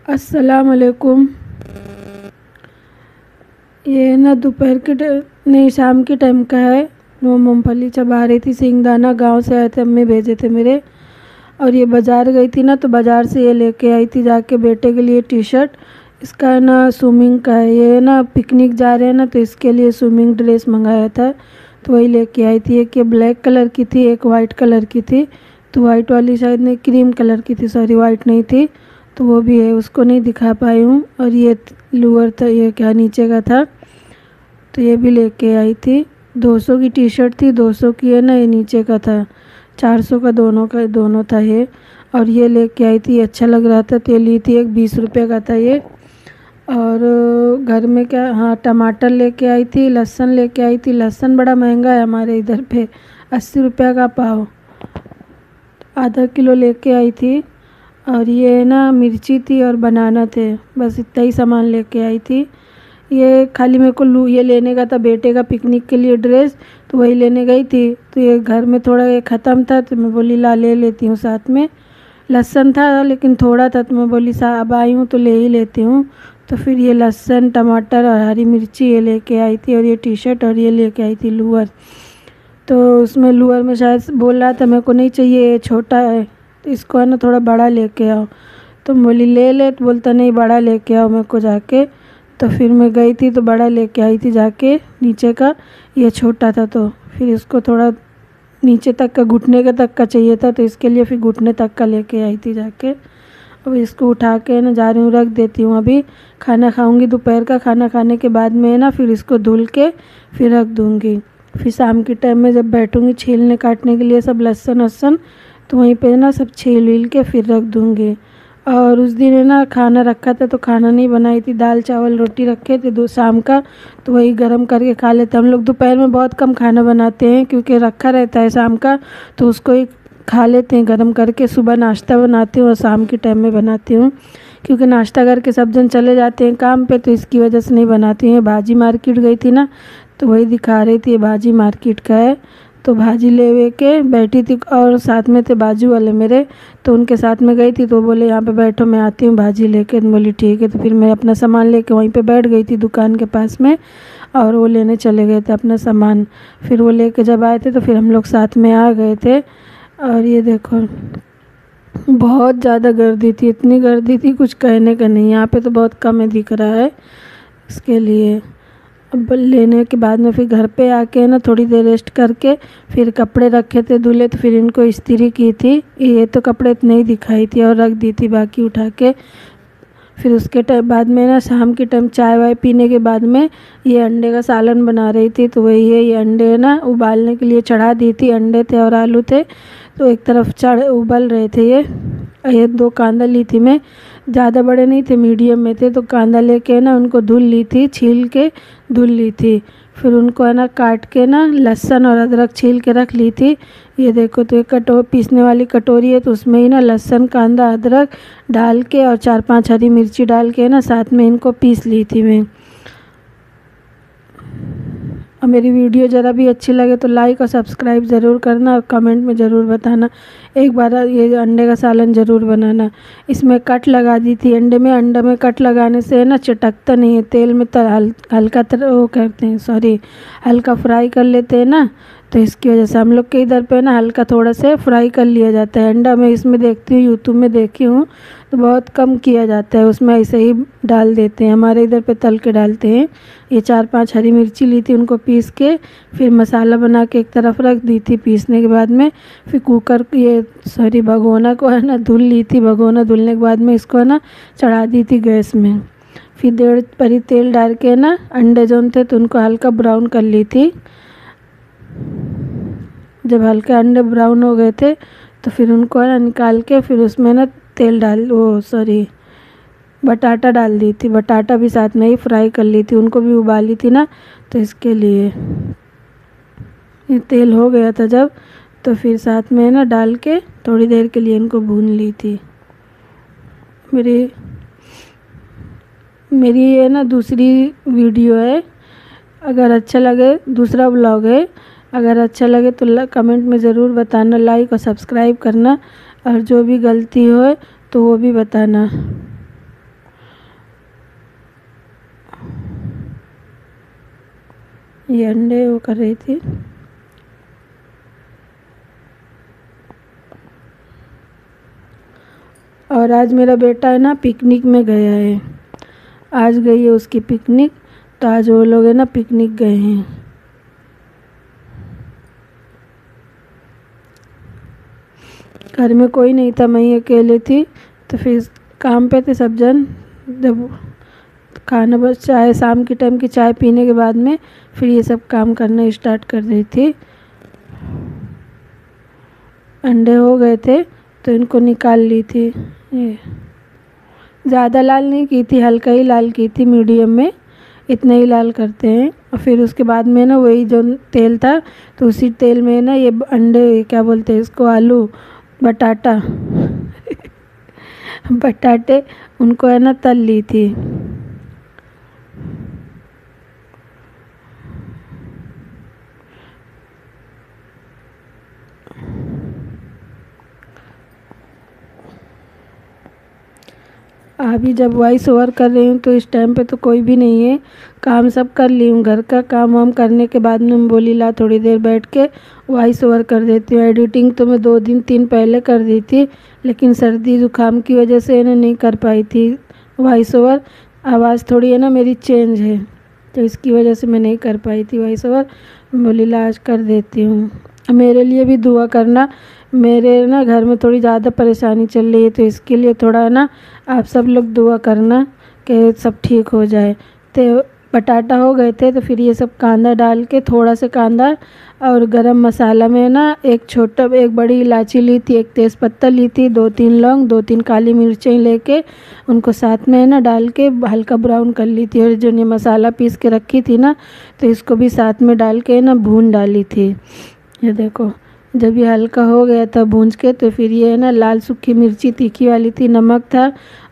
अस्सलाम वालेकुम। ये ना दोपहर के नहीं, शाम के टाइम का है। वो मूंगफली चबा रही थी, सिंगदाना गांव से आए थे, अम्मी भेजे थे मेरे। और ये बाज़ार गई थी ना, तो बाज़ार से ये लेके आई थी जाके बेटे के लिए टी शर्ट। इसका ना स्विमिंग का है, ये ना पिकनिक जा रहे हैं ना, तो इसके लिए स्विमिंग ड्रेस मंगाया था, तो वही लेके आई थी। एक ये ब्लैक कलर की थी, एक वाइट कलर की थी। तो वाइट वाली शायद नहीं, क्रीम कलर की थी, सॉरी वाइट नहीं थी। तो वो भी है, उसको नहीं दिखा पाई हूँ। और ये लोअर था, ये क्या नीचे का था, तो ये भी लेके आई थी। 200 की टी शर्ट थी, 200 की है ना, ये नीचे का था। 400 का दोनों था ये। और ये लेके आई थी, अच्छा लग रहा था, तो ये ली थी। एक 20 रुपये का था ये। और घर में क्या, हाँ टमाटर लेके आई थी, लहसुन लेके आई थी। लहसुन बड़ा महंगा है हमारे इधर पे, 80 रुपये का पाव। आधा किलो लेके आई थी। और ये ना मिर्ची थी और बनाना थे, बस इतना ही सामान लेके आई थी। ये खाली मेरे को ये लेने का था बेटे का पिकनिक के लिए ड्रेस, तो वही लेने गई थी। तो ये घर में थोड़ा ये ख़त्म था, तो मैं बोली ला ले लेती हूँ साथ में। लहसुन था लेकिन थोड़ा था, तो मैं बोली अब आई हूँ तो ले ही लेती हूँ। तो फिर ये लहसुन, टमाटर और हरी मिर्ची ये लेके आई थी। और ये टी शर्ट, और ये लेके आई थी लोअर। तो उसमें लोअर में शायद बोल रहा था मेरे को नहीं चाहिए, ये छोटा है, तो इसको है ना थोड़ा बड़ा लेके आओ। तो बोली ले ले, तो बोलता नहीं बड़ा लेके आओ मेरे को जाके। तो फिर मैं गई थी तो बड़ा लेके आई थी जाके नीचे का। ये छोटा था, तो फिर इसको थोड़ा नीचे तक का, घुटने के तक का चाहिए था, तो इसके लिए फिर घुटने तक का लेके आई थी जाके। अब इसको उठा के ना जा रही हूँ, रख देती हूँ। अभी खाना खाऊंगी, दोपहर का खाना खाने के बाद में ना फिर इसको धुल के फिर रख दूँगी। फिर शाम के टाइम में जब बैठूँगी छीलने काटने के लिए सब लहसुन वहसुन, तो वहीं पे ना सब छील वील के फिर रख दूँगी। और उस दिन है ना खाना रखा था, तो खाना नहीं बनाई थी, दाल चावल रोटी रखे थे दो शाम का, तो वही गरम करके खा लेते। हम लोग दोपहर में बहुत कम खाना बनाते हैं, क्योंकि रखा रहता है शाम का, तो उसको ही खा लेते हैं गरम करके। सुबह नाश्ता बनाती हूँ और शाम के टाइम में बनाती हूँ, क्योंकि नाश्ता करके सब जन चले जाते हैं काम पे, तो इसकी वजह से नहीं बनाती हूँ। भाजी मार्केट गई थी ना, तो वही दिखा रही थी, भाजी मार्केट का है। तो भाजी ले के बैठी थी, और साथ में थे बाजू वाले मेरे, तो उनके साथ में गई थी। तो बोले यहाँ पे बैठो, मैं आती हूँ भाजी लेके। तो बोली ठीक है। तो फिर मैं अपना सामान लेके वहीं पे बैठ गई थी दुकान के पास में, और वो लेने चले गए थे अपना सामान। फिर वो लेके जब आए थे तो फिर हम लोग साथ में आ गए थे। और ये देखो बहुत ज़्यादा गर्दी थी, इतनी गर्दी थी कुछ कहने का नहीं। यहाँ पे तो बहुत कम है दिख रहा है इसके लिए। अब लेने के बाद में फिर घर पे आके ना थोड़ी देर रेस्ट करके फिर कपड़े रखे थे धुले, तो फिर इनको इस्त्री की थी। ये तो कपड़े नहीं दिखाई थी और रख दी थी बाकी उठा के। फिर उसके टाइम बाद में ना शाम के टाइम चाय वाय पीने के बाद में ये अंडे का सालन बना रही थी। तो वही है, ये अंडे ना उबालने के लिए चढ़ा दी थी, अंडे थे और आलू थे, तो एक तरफ उबल रहे थे ये 2 कांदा ली थी मैं, ज़्यादा बड़े नहीं थे, मीडियम में थे। तो कांदा लेके ना उनको धुल ली थी, छील के धुल ली थी। फिर उनको है ना काट के ना लहसुन और अदरक छील के रख ली थी। ये देखो, तो एक पीसने वाली कटोरी है, तो उसमें ही ना लहसुन कांदा अदरक डाल के और 4-5 हरी मिर्ची डाल के ना साथ में इनको पीस ली थी मैं। और मेरी वीडियो ज़रा भी अच्छी लगे तो लाइक और सब्सक्राइब ज़रूर करना, और कमेंट में ज़रूर बताना। एक बार ये अंडे का सालन ज़रूर बनाना। इसमें कट लगा दी थी अंडे में कट लगाने से ना चटकता नहीं है, तेल में हल्का वो करते हैं, सॉरी हल्का फ्राई कर लेते हैं ना, तो इसकी वजह से हम लोग के इधर पे ना हल्का थोड़ा से फ्राई कर लिया जाता है अंडा। मैं इसमें देखती हूँ, यूट्यूब में देखी हूँ, तो बहुत कम किया जाता है, उसमें ऐसे ही डाल देते हैं। हमारे इधर पे तल के डालते हैं। ये 4-5 हरी मिर्ची ली थी, उनको पीस के फिर मसाला बना के एक तरफ रख दी थी। पीसने के बाद में फिर भगोना को है ना धुल ली थी। भगोना धुलने के बाद में इसको है ना चढ़ा दी थी गैस में। फिर 1.5 परी तेल डाल के ना अंडे जो थे तो उनको हल्का ब्राउन कर ली थी। जब हल्के अंडे ब्राउन हो गए थे तो फिर उनको है ना निकाल के फिर उसमें ना बटाटा डाल दी थी। बटाटा भी साथ में ही फ्राई कर ली थी, उनको भी उबाली थी ना, तो इसके लिए। ये तेल हो गया था जब, तो फिर साथ में ना डाल के थोड़ी देर के लिए इनको भून ली थी। मेरी ये ना दूसरी वीडियो है, अगर अच्छा लगे, दूसरा व्लॉग है, अगर अच्छा लगे तो कमेंट में ज़रूर बताना, लाइक और सब्सक्राइब करना, और जो भी गलती हो तो वो भी बताना। ये अंडे वो कर रही थी। और आज मेरा बेटा है ना पिकनिक में गया है, आज गई है उसकी पिकनिक, तो आज वो लोग है ना पिकनिक गए हैं। घर में कोई नहीं था, मैं ही अकेले थी, तो फिर काम पे थे सब जन। जब खाना बस चाय शाम के टाइम की चाय पीने के बाद में फिर ये सब काम करना स्टार्ट कर रही थी। अंडे हो गए थे तो इनको निकाल ली थी। ये ज़्यादा लाल नहीं की थी, हल्का ही लाल की थी, मीडियम में, इतना ही लाल करते हैं। और फिर उसके बाद में ना वही जो तेल था तो उसी तेल में ना ये अंडे, क्या बोलते हैं इसको, आलू बटाटा बटाटे उनको है ना तल ली थी। अभी जब वॉइस ओवर कर रही हूँ तो इस टाइम पे तो कोई भी नहीं है, काम सब कर ली हूँ, घर का काम वाम करने के बाद में बोली ला थोड़ी देर बैठ के वॉइस ओवर कर देती हूँ। एडिटिंग तो मैं 2 दिन 3 पहले कर दी थी, लेकिन सर्दी जुकाम की वजह से ना नहीं कर पाई थी वॉइस ओवर। आवाज़ थोड़ी है ना मेरी चेंज है, तो इसकी वजह से मैं नहीं कर पाई थी वॉइस ओवर। बोली ला आज कर देती हूँ। मेरे लिए भी दुआ करना, मेरे ना घर में थोड़ी ज़्यादा परेशानी चल रही है, तो इसके लिए थोड़ा है ना आप सब लोग दुआ करना कि सब ठीक हो जाए। तो बटाटा हो गए थे तो फिर ये सब कांदा डाल के, थोड़ा सा कांदा और गरम मसाला में ना एक बड़ी इलायची ली थी, एक तेज़पत्ता ली थी, 2-3 लौंग, 2-3 काली मिर्चें लेके उनको साथ में ना डाल के हल्का ब्राउन कर ली थी। और जो ये मसाला पीस के रखी थी ना तो इसको भी साथ में डाल के ना भून डाली थी। ये देखो, जब ये हल्का हो गया था भूंज के, तो फिर ये है ना लाल सूखी मिर्ची तीखी वाली थी, नमक था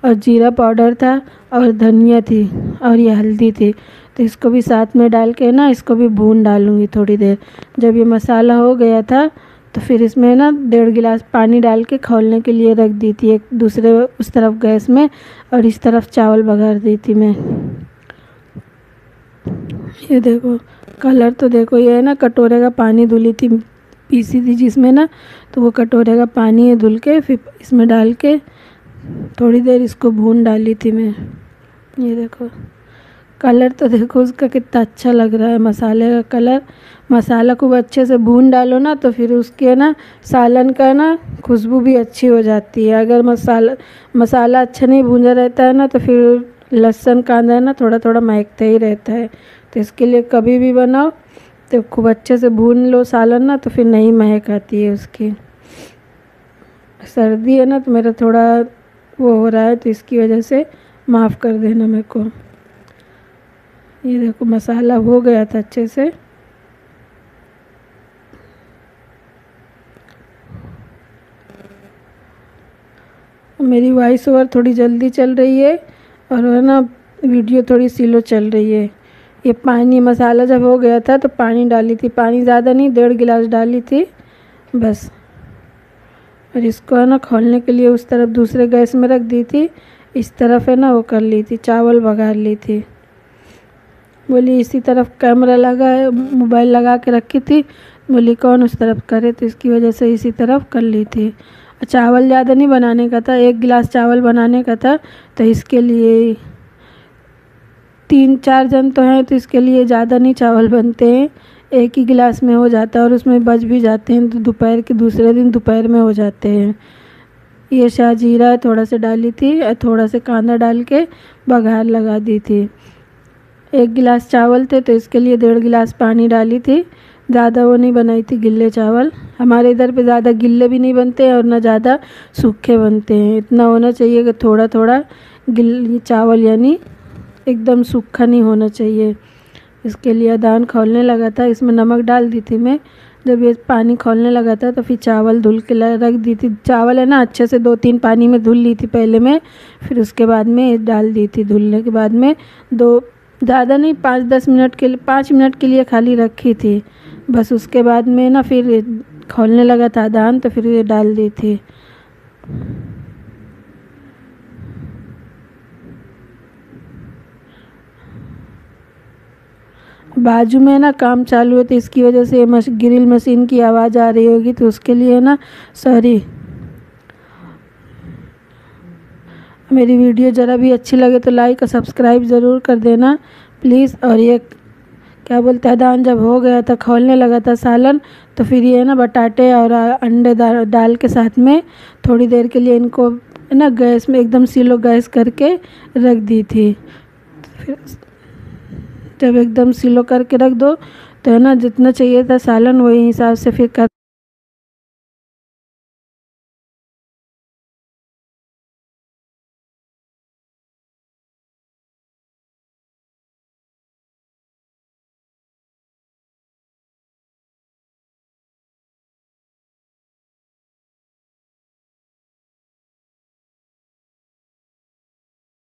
और जीरा पाउडर था और धनिया थी और ये हल्दी थी, तो इसको भी साथ में डाल के ना इसको भी भून डालूँगी थोड़ी देर। जब ये मसाला हो गया था तो फिर इसमें ना 1.5 गिलास पानी डाल के खौलने के लिए रख दी थी, एक दूसरे उस तरफ गैस में, और इस तरफ चावल बघार दी थी मैं। ये देखो कलर तो देखो, ये है ना कटोरे का पानी धुली थी, पीसी थी जिसमें ना, तो वो कटोरे का पानी है धुल के फिर इसमें डाल के थोड़ी देर इसको भून डाली थी मैं। ये देखो कलर तो देखो उसका कितना अच्छा लग रहा है, मसाले का कलर। मसाला खूब अच्छे से भून डालो ना तो फिर उसके ना सालन का ना खुशबू भी अच्छी हो जाती है। अगर मसाला अच्छा नहीं भूंजा रहता है ना तो फिर लहसुन कांदा है ना थोड़ा थोड़ा महकता ही रहता है। तो इसके लिए कभी भी बनाओ तो खूब अच्छे से भून लो सालन ना, तो फिर नहीं महक आती है उसकी। सर्दी है ना तो मेरा थोड़ा वो हो रहा है, तो इसकी वजह से माफ़ कर देना मेरे को। ये देखो मसाला हो गया था अच्छे से। मेरी वॉइस ओवर थोड़ी जल्दी चल रही है और है ना वीडियो थोड़ी स्लो चल रही है। ये पानी मसाला जब हो गया था तो पानी डाली थी, पानी ज़्यादा नहीं, 1.5 गिलास डाली थी बस। और इसको है ना खोलने के लिए उस तरफ दूसरे गैस में रख दी थी, इस तरफ है ना वो कर ली थी, चावल बघार ली थी। बोली इसी तरफ कैमरा लगा है, मोबाइल लगा के रखी थी, बोली कौन उस तरफ करे, तो इसकी वजह से इसी तरफ कर ली थी। चावल ज़्यादा नहीं बनाने का था, 1 गिलास चावल बनाने का था, तो इसके लिए 3-4 जन तो हैं, तो इसके लिए ज़्यादा नहीं चावल बनते हैं, 1 ही गिलास में हो जाता है और उसमें बच भी जाते हैं, तो दोपहर के दूसरे दिन दोपहर में हो जाते हैं। ये शाहजीरा थोड़ा सा डाली थी और थोड़ा सा कांदा डाल के बघार लगा दी थी। 1 गिलास चावल थे तो इसके लिए 1.5 गिलास पानी डाली थी, ज़्यादा वो नहीं बनाई थी गिल्ले चावल। हमारे इधर पे ज़्यादा गिल्ले भी नहीं बनते हैं और ना ज़्यादा सूखे बनते हैं, इतना होना चाहिए कि थोड़ा थोड़ा गिल्ले चावल, यानी एकदम सूखा नहीं होना चाहिए। इसके लिए दान खौलने लगा था, इसमें नमक डाल दी थी मैं। जब ये पानी खौलने लगा था तो फिर चावल धुल के रख दी थी। चावल है ना अच्छे से 2-3 पानी में धुल ली थी पहले मैं, फिर उसके बाद में डाल दी थी। धुलने के बाद में ज़्यादा नहीं, 5-10 मिनट के लिए, 5 मिनट के लिए खाली रखी थी बस। उसके बाद में ना फिर खौलने लगा था दान, तो फिर ये डाल दी थी। बाजू में ना काम चालू है तो इसकी वजह से ग्रिल मशीन की आवाज़ आ रही होगी, तो उसके लिए ना सॉरी। मेरी वीडियो ज़रा भी अच्छी लगे तो लाइक और सब्सक्राइब ज़रूर कर देना प्लीज़। और ये क्या बोलते हैं, दान जब हो गया था, खौलने लगा था सालन, तो फिर ये ना बटाटे और अंडे डाल के साथ में थोड़ी देर के लिए इनको ना गैस में एकदम स्लो गैस करके रख दी थी। फिर जब एकदम स्लो करके रख दो तो है ना जितना चाहिए था सालन वही हिसाब से फिर कर